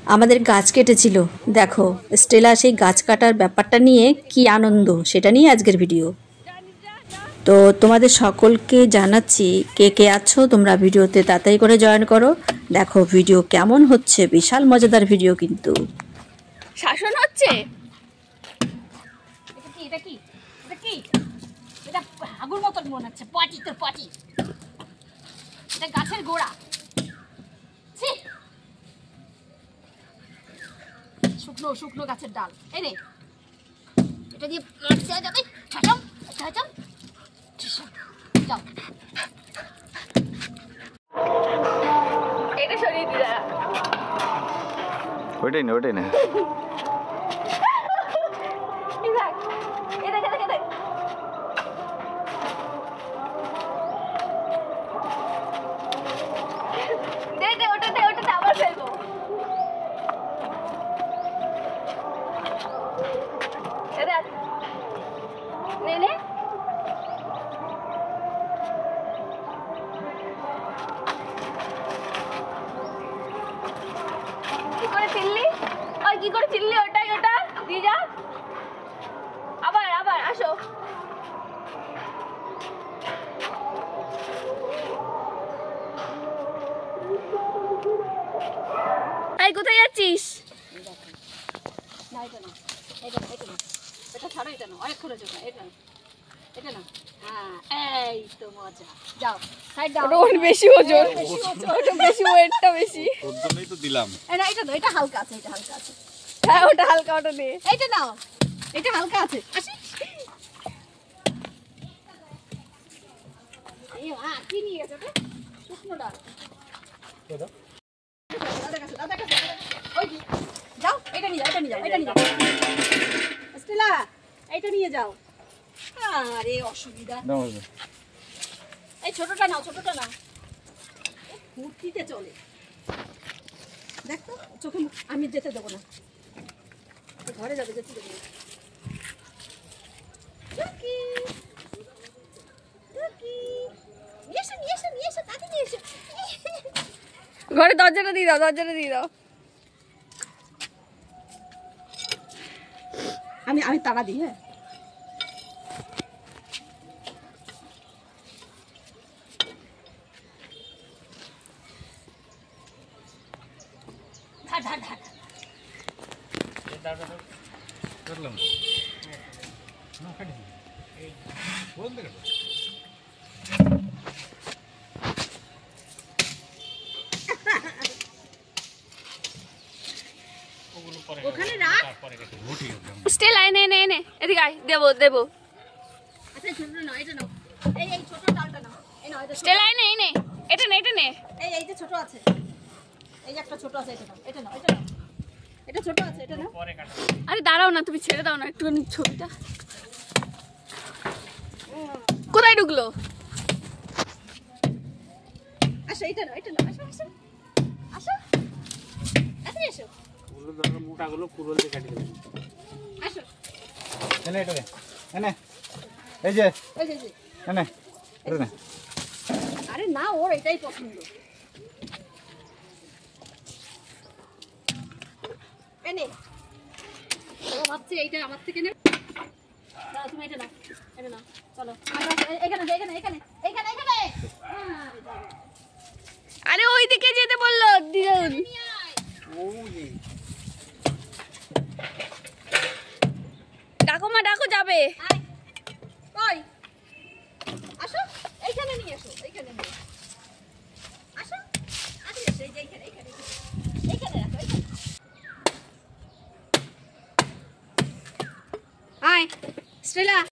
আমাদের গাছ কেটেছিল। দেখো স্টেলা সেই গাছ কাটার ব্যাপারটা নিয়ে কি আনন্দ, সেটা নিয়ে আজকের ভিডিও। তো তোমাদের সকলকে জানাচ্ছি, কে কে আছো তোমরা ভিডিওতে তাড়াতাড়ি করে জয়েন করো। দেখো ভিডিও কেমন হচ্ছে, বিশাল মজাদার ভিডিও কিন্তু। শাসন হচ্ছে। এটা কি এটা কি এটা হাগুর মতন মনে হচ্ছে। পাটি তো পাটি, এটা গাছের গোড়া। শুকনো শুকনো গাছের ডাল। এই রে, এটা দিয়ে যাবে। ছাচাম ছাচাম যাও, এটা সরিয়ে দিলা। ওইটাই না, ওইটাই না। ওটাতে আবার ফেলবো। নে কি করে চিল্লি, ওই কি করে চিল্লি, ওটাই ওটা দিয়ে যা। আবার আবার আসো। এই কোথায় যাচ্ছিস? না এটা না, এটা না, এটা ছাড়ো, এটা না, অনেক খরচ হবে। এটা না, এটা না। হ্যাঁ এই তো মজা। যাও সাইড দাও। ওটা বেশি ওজন, ওটা বেশি, ওয়েটটা বেশি, ওর জন্যই তো দিলাম। না এটা না, এটা হালকা আছে, এটা হালকা আছে। হ্যাঁ ওটা হালকা, ওটা নে। এইটা নাও, এটা হালকা আছে। আসি এই কি নিয়ে গেছে ওটা? শুকনো ডাল। দাদা কাছে, দাদা কাছে। ওই যাও, এটা নিয়ে যাও, এটা নিয়ে যাও, এটা নিয়ে যাও। স্টেলা এইটা নিয়ে যাও। আরে অসুবিধা। এই ছোটটা নাও, ছোটটা নাও। কুর্তিতে চলে। দেখো চোখে আমি যেতে দেবো না, ঘরে যাবে, যেতে দেবো না। ঘরে দরজাটা দিয়ে দাও, দরজাটা দিয়ে দাও। আমি তাড়া দিই। হ্যাঁ ওখানে রাখ। স্টেল আয়, নে নে নে, এদিকে আয়, দেবো দেবো। আচ্ছা ছোট নাও, এটা নাও। এই এই ছোট ডালটা নাও। এই নাও, এটা স্টেল আয়, নে নে, এটা নে, এটা নে। এই যে ছোট আছে, এই যে একটা ছোট আছে, এটা নাও, এটা নাও, এটা নাও। এটা ছোট আছে, এটা নাও। পরে কাটো। আরে দাঁড়াও না, তুমি ছেড়ে দাও না একটুখানি ছবিটা। কোথায় ঢুকলো? আসো, এটা নাও, এটা নাও। আসো আসো আসো, আসো এসো। মোটাগুলো পুরো দিয়ে কাটি দেবেন। আসো এনে, এটা নে, এনে, এই যে এনে, এটা নে। আরে না, ওর এটাই পছন্দ। এনে ও ভাবছে এইটা আমার থেকে নে। দাও তুমি এটা নাও, এটা নাও, চলো। এখানে এখানে এখানে এখানে এখানে। আরে ওইদিকে যেতে বললো দিদুন। ডাকো মা, ডাকো, যাবে। কই আসো, এইখানে নিয়ে এসো, এইখানে নিয়ে আসো। আরে এই যে এইখানে এইখানে এইখানে রাখো, এইখানে। আয় স্টেলা।